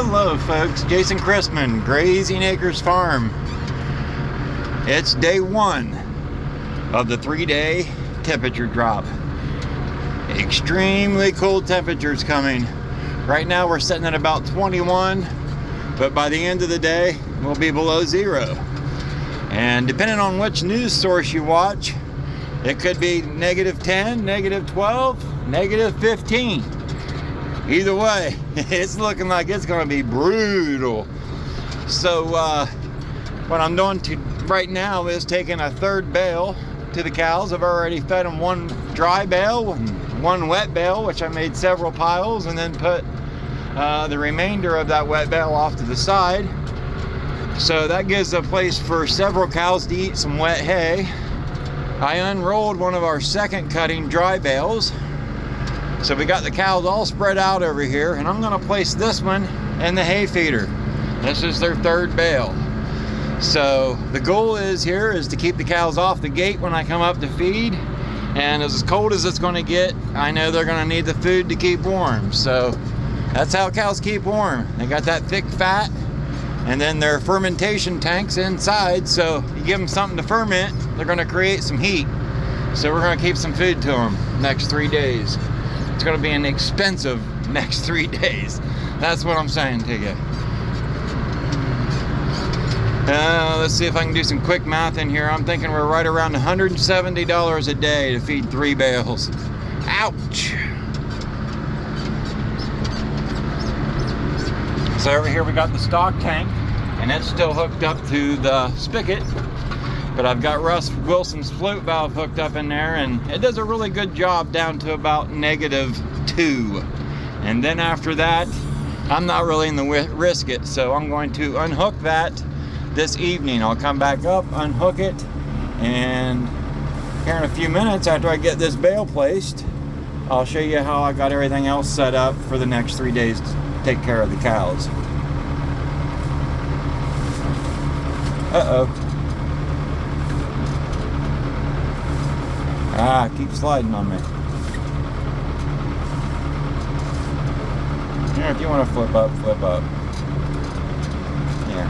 Hello folks, Jason Christman, Grazing Acres Farm. It's day 1 of the 3-day temperature drop. Extremely cold temperatures coming. Right now we're sitting at about 21, but by the end of the day we'll be below 0. And depending on which news source you watch, it could be -10, -12, -15. Either way, it's looking like it's going to be brutal. So what I'm doing right now is taking a third bale to the cows. I've already fed them one dry bale and one wet bale, which I made several piles, and then put the remainder of that wet bale off to the side. So that gives a place for several cows to eat some wet hay. I unrolled one of our second cutting dry bales. So we got the cows all spread out over here, and I'm gonna place this one in the hay feeder. This is their third bale. So the goal is to keep the cows off the gate when I come up to feed. And as cold as it's gonna get, I know they're gonna need the food to keep warm. So that's how cows keep warm. They got that thick fat, and then their fermentation tanks inside. So you give them something to ferment, they're gonna create some heat. So we're gonna keep some food to them next 3 days. It's going to be an expensive next 3 days. That's what I'm saying to you. Let's see if I can do some quick math in here. I'm thinking we're right around $170 a day to feed 3 bales. Ouch! So over here we got the stock tank, and it's still hooked up to the spigot. But I've got Russ Wilson's float valve hooked up in there, and it does a really good job down to about -2. And then after that, I'm not really in the risk it, so I'm going to unhook that this evening. I'll come back up, unhook it, and here in a few minutes after I get this bale placed, I'll show you how I got everything else set up for the next 3 days to take care of the cows. Uh-oh. Ah, keep sliding on me. Here, if you want to flip up, flip up. Yeah.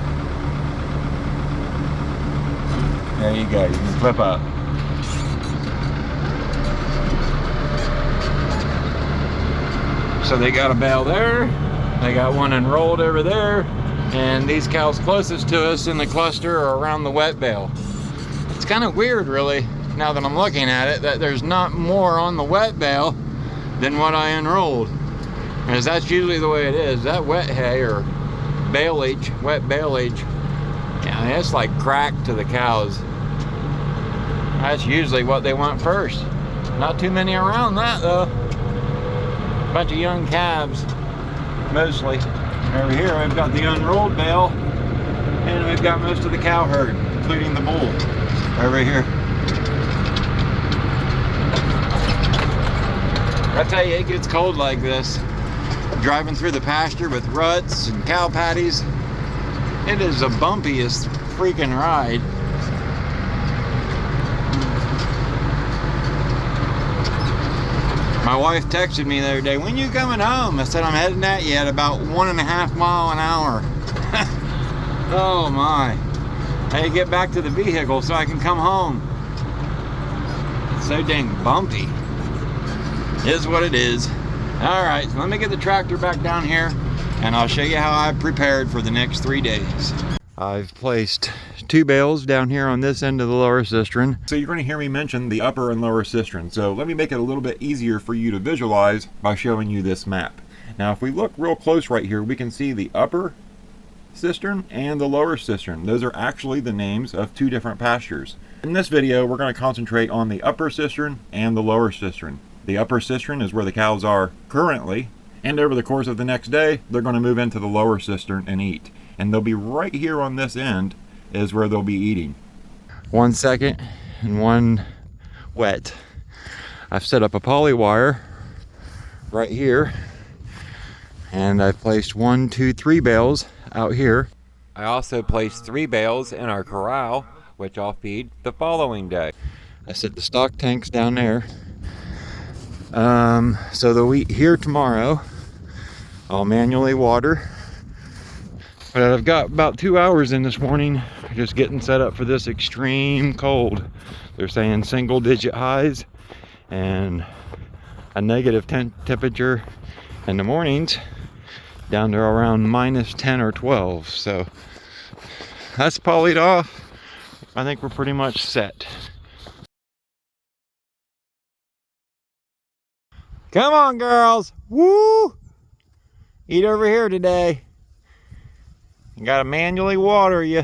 There you go, you can flip up. So they got a bale there, they got one enrolled over there, and these cows closest to us in the cluster are around the wet bale. It's kind of weird, really, now that I'm looking at it, that there's not more on the wet bale than what I enrolled. Because that's usually the way it is. That wet hay or baleage, wet baleage, yeah, it's like crack to the cows. That's usually what they want first. Not too many around that though. Bunch of young calves, mostly. Over here we've got the unrolled bale, and we've got most of the cow herd, including the bull over here. I tell you, it gets cold like this. Driving through the pasture with ruts and cow patties, it is the bumpiest freaking ride. My wife texted me the other day, "When you coming home?" I said, "I'm heading at you at about 1.5 miles an hour." Oh my. I had to get back to the vehicle so I can come home. It's so dang bumpy. Is what it is. Alright, so let me get the tractor back down here, and I'll show you how I've prepared for the next 3 days. I've placed 2 bales down here on this end of the lower cistern. So you're going to hear me mention the upper and lower cistern. So let me make it a little bit easier for you to visualize by showing you this map. Now if we look real close right here, we can see the upper cistern and the lower cistern. Those are actually the names of 2 different pastures. In this video, we're going to concentrate on the upper cistern and the lower cistern. The upper cistern is where the cows are currently, and over the course of the next day, they're going to move into the lower cistern and eat. And they'll be right here on this end is where they'll be eating. 1 second and 1 wet. I've set up a poly wire right here, and I've placed 1, 2, 3 bales out here. I also placed 3 bales in our corral, which I'll feed the following day. I set the stock tanks down there. So they'll eat here tomorrow. I'll manually water But I've got about 2 hours in this morning, just getting set up for this extreme cold. They're saying single digit highs and a negative temperature in the mornings, down to around minus 10 or 12. So that's polyed off. I think we're pretty much set. Come on, girls. Woo! Eat over here today. You gotta manually water you.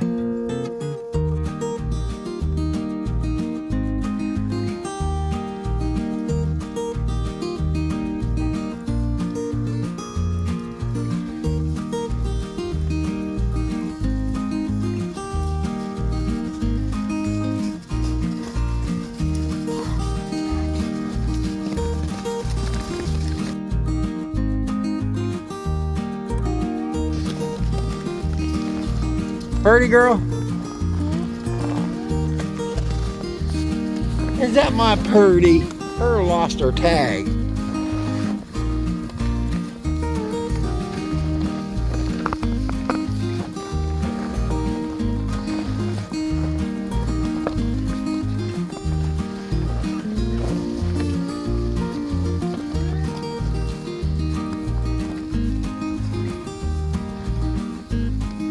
Birdie girl? Is that my Purdy? Her lost her tag.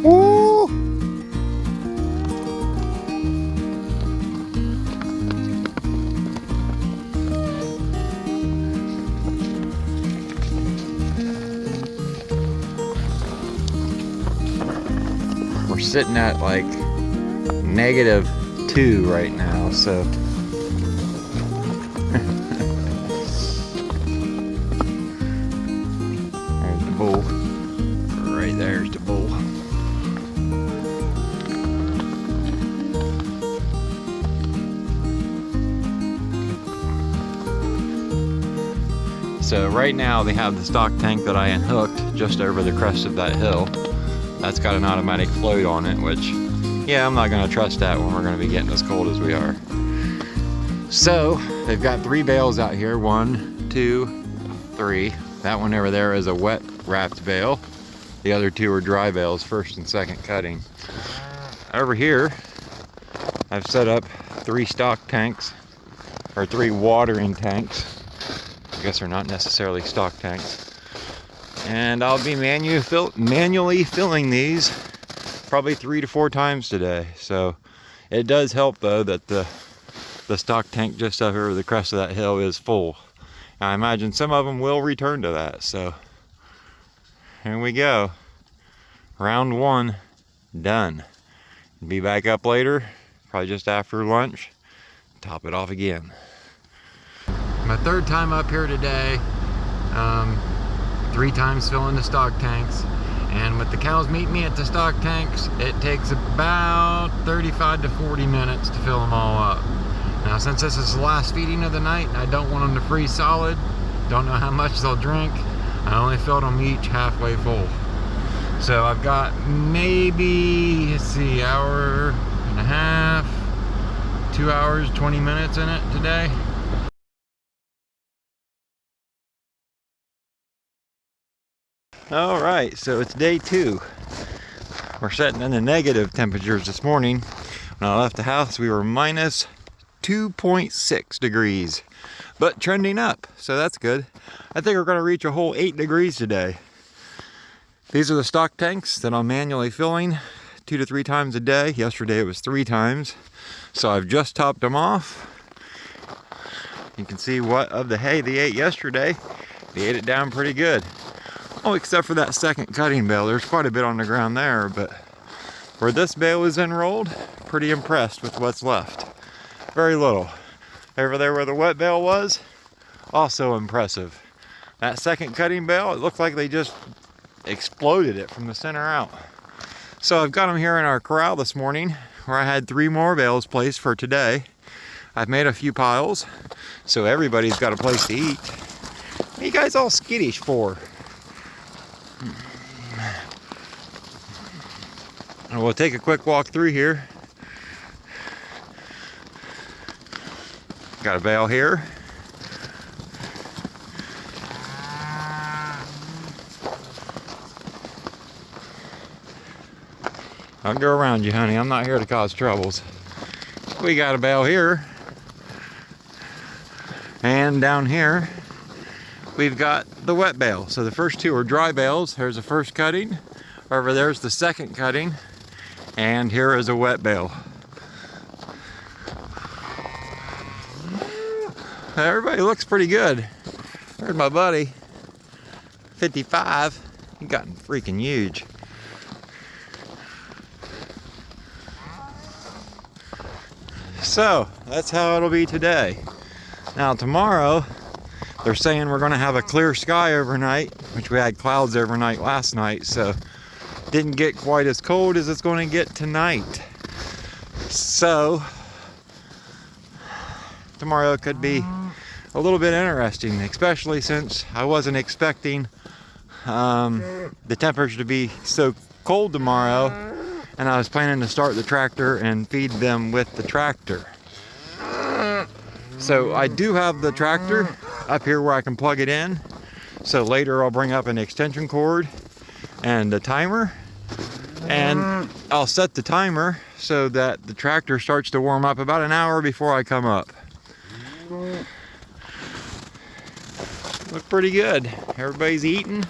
Woo! We're sitting at like -2 right now, so there's the bull. Right there's the bull. So right now they have the stock tank that I unhooked just over the crest of that hill. That's got an automatic float on it, which, yeah, I'm not gonna trust that when we're gonna be getting as cold as we are. So they've got 3 bales out here, 1, 2, 3. That one over there is a wet wrapped bale. The other 2 are dry bales, first and second cutting. Over here, I've set up 3 stock tanks, or 3 watering tanks. I guess they're not necessarily stock tanks. And I'll be manually filling these probably 3 to 4 times today. So it does help though that the stock tank just up over the crest of that hill is full. I imagine some of them will return to that. So here we go. Round 1 done. Be back up later, probably just after lunch. Top it off again. My 3rd time up here today. 3 times filling the stock tanks, and with the cows meeting me at the stock tanks, it takes about 35 to 40 minutes to fill them all up. Now, since this is the last feeding of the night and I don't want them to freeze solid, don't know how much they'll drink, I only filled them each halfway full. So I've got maybe, let's see, hour and a half, 2 hours, 20 minutes in it today. All right, so it's day 2. We're setting in the negative temperatures this morning. When I left the house, we were minus 2.6 degrees, but trending up, so that's good. I think we're gonna reach a whole 8 degrees today. These are the stock tanks that I'm manually filling 2 to 3 times a day. Yesterday it was 3 times. So I've just topped them off. You can see what of the hay they ate yesterday. They ate it down pretty good. Oh, except for that second cutting bale. There's quite a bit on the ground there, but where this bale is enrolled, pretty impressed with what's left. Very little. Over there where the wet bale was, also impressive. That second cutting bale, it looked like they just exploded it from the center out. So I've got them here in our corral this morning, where I had 3 more bales placed for today. I've made a few piles, so everybody's got a place to eat. What are you guys all skittish for? And we'll take a quick walk through here. Got a bale here. I'll go around you, honey. I'm not here to cause troubles. We got a bale here. And down here, we've got the wet bale. So the first two are dry bales. Here's the first cutting. Over there's the second cutting. And here is a wet bale. Everybody looks pretty good. There's my buddy, 55. He got freaking huge. So that's how it'll be today. Now tomorrow, they're saying we're gonna have a clear sky overnight, which we had clouds overnight last night, so didn't get quite as cold as it's gonna get tonight. So tomorrow could be a little bit interesting, especially since I wasn't expecting the temperature to be so cold tomorrow, and I was planning to start the tractor and feed them with the tractor. So I do have the tractor up here where I can plug it in, so later I'll bring up an extension cord and a timer, and I'll set the timer so that the tractor starts to warm up about an hour before I come up. Look pretty good. Everybody's eating.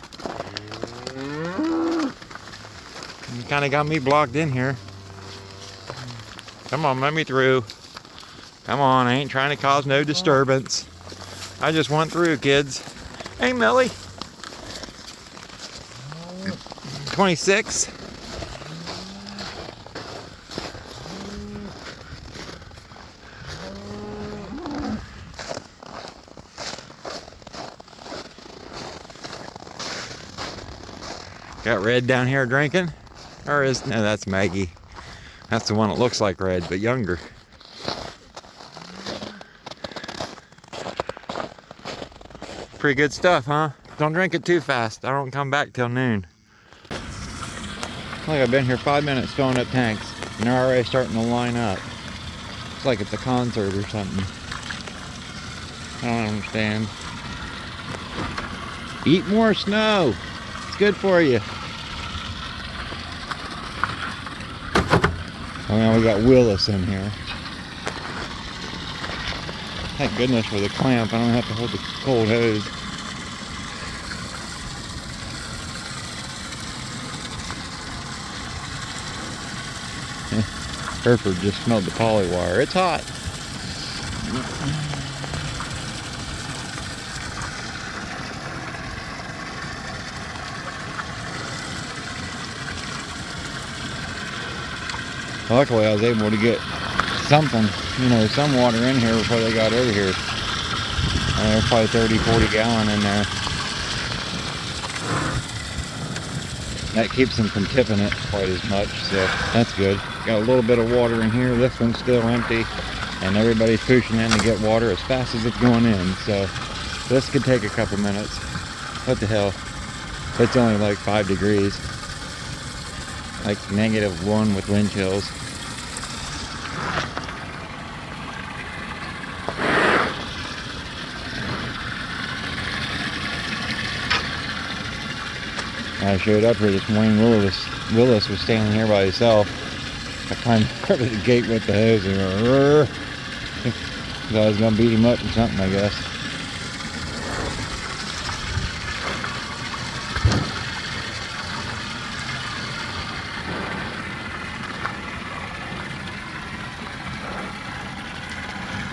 You kind of got me blocked in here. Come on, let me through. Come on, I ain't trying to cause no disturbance. I just want through, kids. Hey, Millie. 26. Got Red down here drinking? Or is, no, that's Maggie. That's the one that looks like Red, but younger. Pretty good stuff, huh? Don't drink it too fast. I don't come back till noon. Look, I've been here 5 minutes filling up tanks, and they're already starting to line up. It's like it's a concert or something. I don't understand. Eat more snow. It's good for you. Oh, now we got Willis in here. Thank goodness for the clamp. I don't have to hold the cold hose. Hereford just smelled the poly wire. It's hot. Luckily, I was able to get something, you know, some water in here before they got over here. There's probably 30, 40 gallon in there. That keeps them from tipping it quite as much, so that's good. Got a little bit of water in here. This one's still empty, and everybody's pushing in to get water as fast as it's going in. So this could take a couple minutes. What the hell? It's only like 5 degrees. Like -1 with wind chills. I showed up here this morning. Willis was standing here by himself. I climbed over the gate with the hose and so I was gonna beat him up or something, I guess.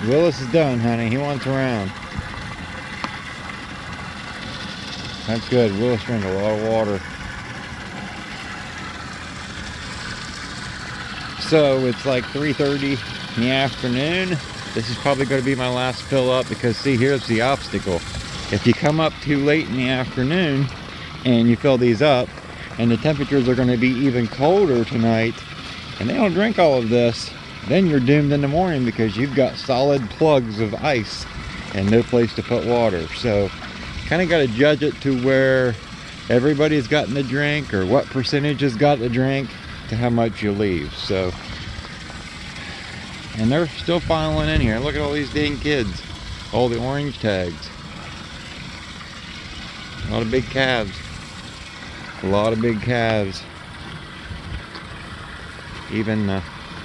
Willis is done, honey. He wants around. That's good. Willis drank a lot of water. So it's like 3:30 in the afternoon. This is probably going to be my last fill up because see, here's the obstacle. If you come up too late in the afternoon and you fill these up and the temperatures are going to be even colder tonight and they don't drink all of this, then you're doomed in the morning because you've got solid plugs of ice and no place to put water. So kind of got to judge it to where everybody's gotten a drink or what percentage has got a drink to how much you leave. So, and they're still filing in here. Look at all these dang kids, all the orange tags. A lot of big calves. A lot of big calves. Even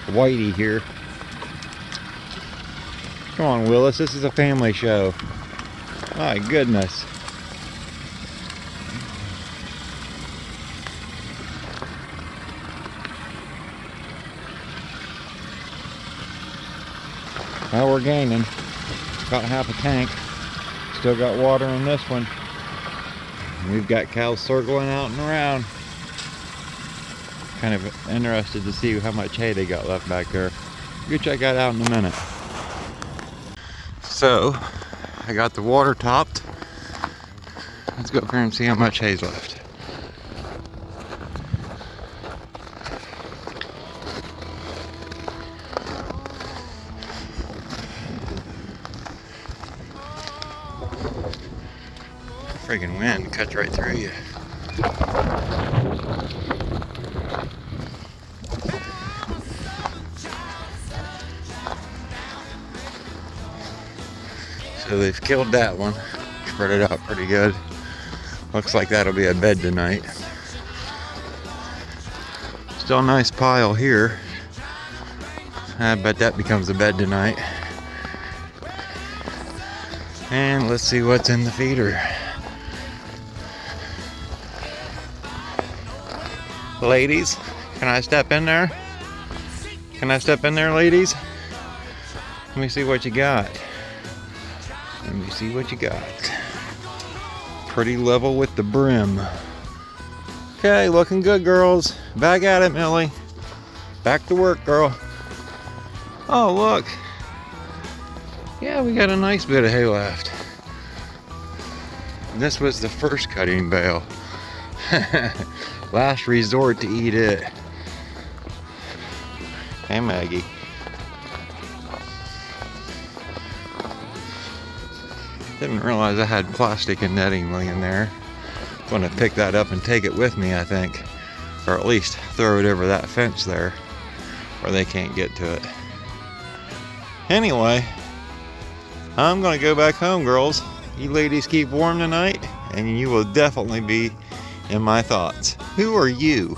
Whitey here. Come on, Willis, this is a family show. My goodness. Well, we're gaining about half a tank. Still got water in this one. And we've got cows circling out and around. Kind of interested to see how much hay they got left back there. We'll check that out in a minute. So, I got the water topped. Let's go up here and see how much hay's left. Friggin' wind cuts right through you. So they've killed that one, spread it out pretty good. Looks like that'll be a bed tonight. Still a nice pile here. I bet that becomes a bed tonight. And let's see what's in the feeder. Ladies, can I step in there? Can I step in there, ladies? Let me see what you got. Let me see what you got. Pretty level with the brim. Okay, looking good, girls. Back at it, Millie. Back to work, girl. Oh, look. Yeah, we got a nice bit of hay left. This was the first cutting bale. Last resort to eat it. Hey, Maggie. Didn't realize I had plastic and netting laying there. I'm gonna pick that up and take it with me, I think. Or at least throw it over that fence there where they can't get to it. Anyway, I'm gonna go back home, girls. You ladies keep warm tonight, and you will definitely be in my thoughts. Who are you?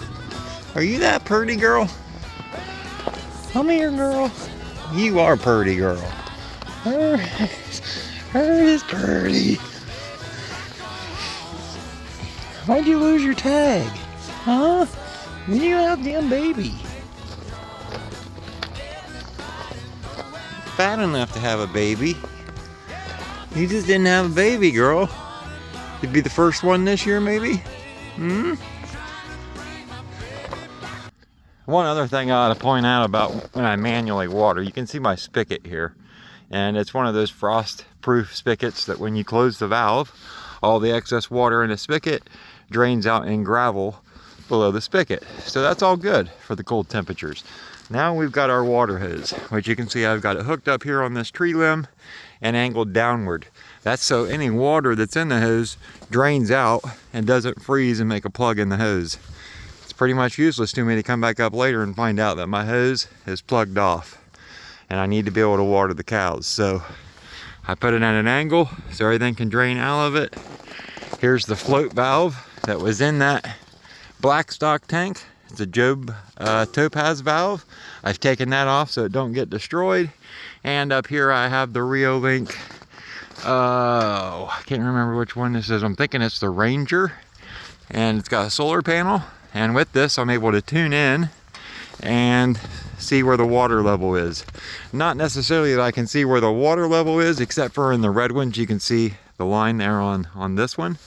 Are you that purty girl? Come here, girl. You are purty, girl. Her is purty. Why'd you lose your tag? Huh? You have damn baby. Fat enough to have a baby. You just didn't have a baby, girl. You'd be the first one this year, maybe? One other thing I ought to point out about when I manually water, you can see my spigot here. And it's one of those frost-proof spigots that when you close the valve, all the excess water in the spigot drains out in gravel below the spigot. So that's all good for the cold temperatures. Now we've got our water hose, which you can see I've got it hooked up here on this tree limb and angled downward. That's so any water that's in the hose drains out and doesn't freeze and make a plug in the hose. It's pretty much useless to me to come back up later and find out that my hose is plugged off and I need to be able to water the cows. So I put it at an angle so everything can drain out of it. Here's the float valve that was in that black stock tank. It's a Job Topaz valve. I've taken that off so it don't get destroyed. And up here I have the Reolink. I can't remember which one this is. I'm thinking it's the Ranger. And it's got a solar panel. And with this I'm able to tune in and see where the water level is. Not necessarily that I can see where the water level is, except for in the red ones you can see the line there on this one.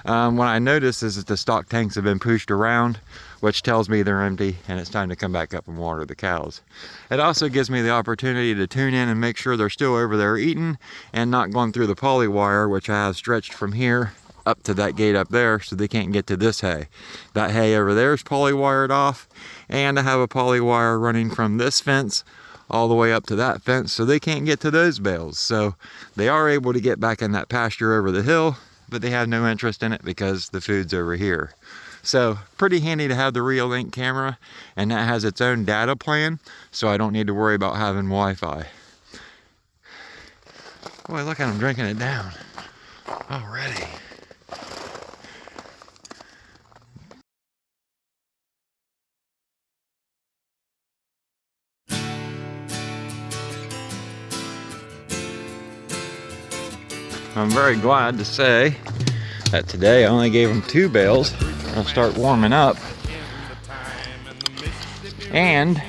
What I notice is that the stock tanks have been pushed around, which tells me they're empty and it's time to come back up and water the cows. It also gives me the opportunity to tune in and make sure they're still over there eating and not going through the poly wire, which I have stretched from here up to that gate up there so they can't get to this hay. That hay over there is poly wired off, and I have a poly wire running from this fence all the way up to that fence so they can't get to those bales. So they are able to get back in that pasture over the hill, but they have no interest in it because the food's over here. So pretty handy to have the Reolink camera, and that has its own data plan, so I don't need to worry about having Wi-Fi. Boy, look at them drinking it down already. I'm very glad to say that today I only gave them 2 bales. I'll start warming up. And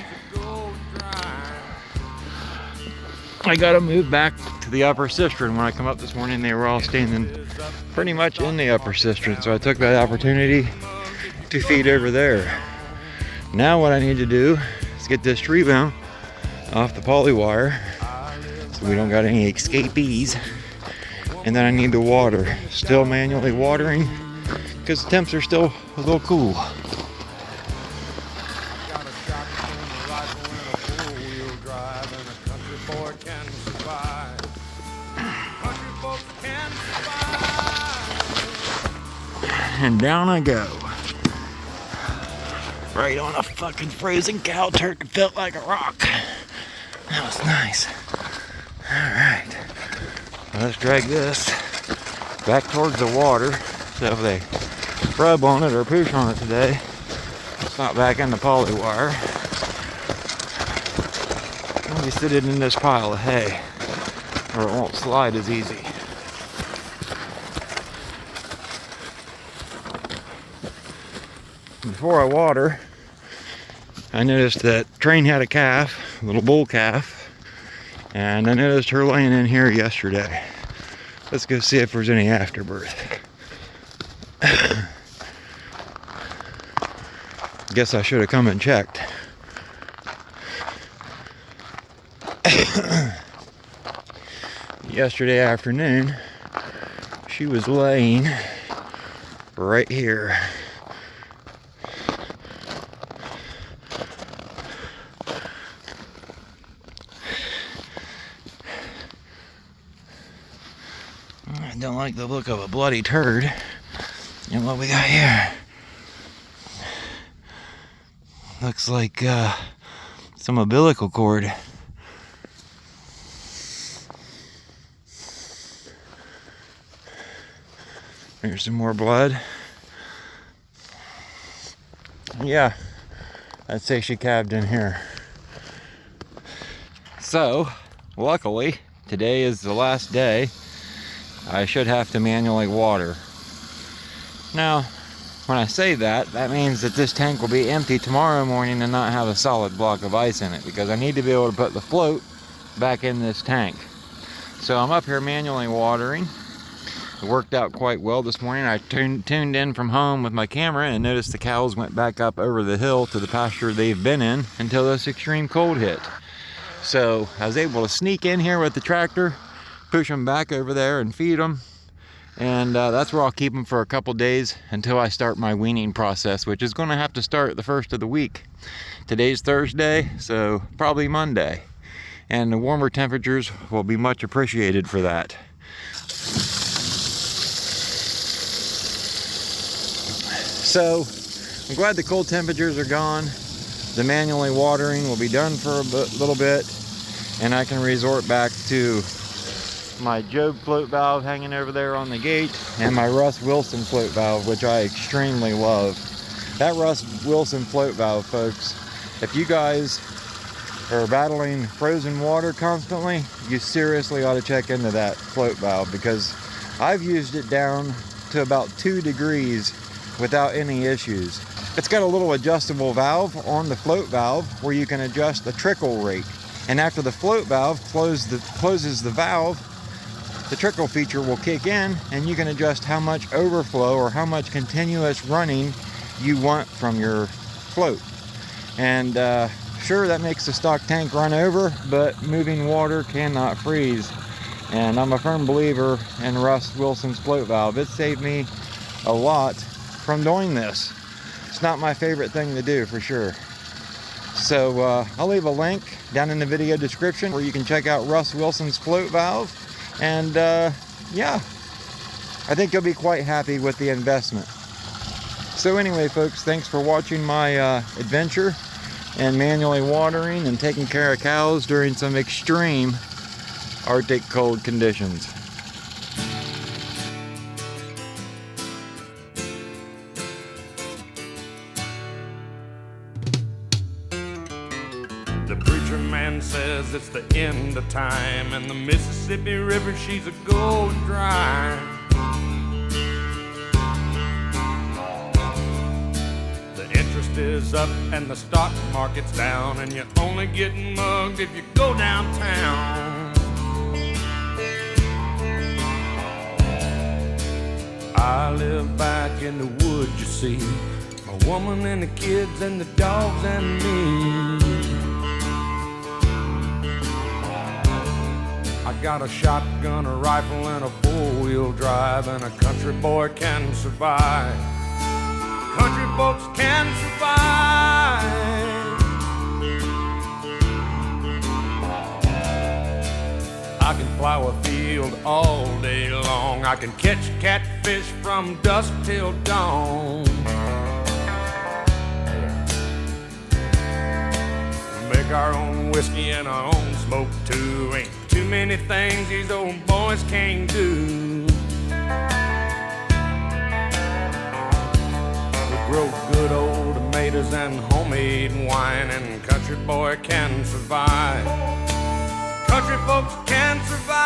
I got to move back to the upper cistern. When I come up this morning, they were all standing pretty much in the upper cistern. So I took that opportunity to feed over there. Now what I need to do is get this tree bound off the poly wire so we don't got any escapees. And then I need to water. Still manually watering because the temps are still a little cool. And down I go. Right on a fucking frozen cow turkey, felt like a rock. That was nice. Alright. Let's drag this back towards the water. So if they rub on it or push on it today, it's not back in the poly wire. Let me sit it in this pile of hay, or it won't slide as easy. Before I water, I noticed that Train had a calf, a little bull calf, and I noticed her laying in here yesterday. Let's go see if there's any afterbirth. Guess I should have come and checked. Yesterday afternoon, she was laying right here. I don't like the look of a bloody turd. And what we got here looks like some umbilical cord. There's some more blood. Yeah, I'd say she calved in here. So, luckily, today is the last day. I should have to manually water. Now, when I say that, that means that this tank will be empty tomorrow morning and not have a solid block of ice in it, because I need to be able to put the float back in this tank. So I'm up here manually watering. It worked out quite well this morning. I tuned in from home with my camera and noticed the cows went back up over the hill to the pasture they've been in until this extreme cold hit. So I was able to sneak in here with the tractor, push them back over there and feed them, and that's where I'll keep them for a couple days until I start my weaning process, which is going to have to start the first of the week. Today's Thursday, so probably Monday, and the warmer temperatures will be much appreciated for that. So I'm glad the cold temperatures are gone. The manually watering will be done for a little bit, and I can resort back to my Job float valve hanging over there on the gate and my Russ Wilson float valve, which I extremely love. That Russ Wilson float valve, folks, if you guys are battling frozen water constantly, you seriously ought to check into that float valve, because I've used it down to about 2 degrees without any issues. It's got a little adjustable valve on the float valve where you can adjust the trickle rate, and after the float valve closes the valve, the trickle feature will kick in, and you can adjust how much overflow or how much continuous running you want from your float. And sure, that makes the stock tank run over, but moving water cannot freeze. And I'm a firm believer in Russ Wilson's float valve. It saved me a lot from doing this. It's not my favorite thing to do, for sure. So I'll leave a link down in the video description where you can check out Russ Wilson's float valve. And yeah, I think you'll be quite happy with the investment. So anyway, folks, thanks for watching my adventure and manually watering and taking care of cows during some extreme Arctic cold conditions. The preacher country man says it's the end of time, and the Mississippi River, she's a going dry. The interest is up and the stock market's down, and you're only getting mugged if you go downtown. I live back in the woods, you see, my woman and the kids and the dogs and me. I got a shotgun, a rifle, and a four-wheel drive, and a country boy can survive. Country folks can survive. I can plow a field all day long. I can catch catfish from dusk till dawn. Make our own whiskey and our own smoke too. Ain't too many things these old boys can't do. We grow good old tomatoes and homemade wine, and country boy can survive. Country folks can survive.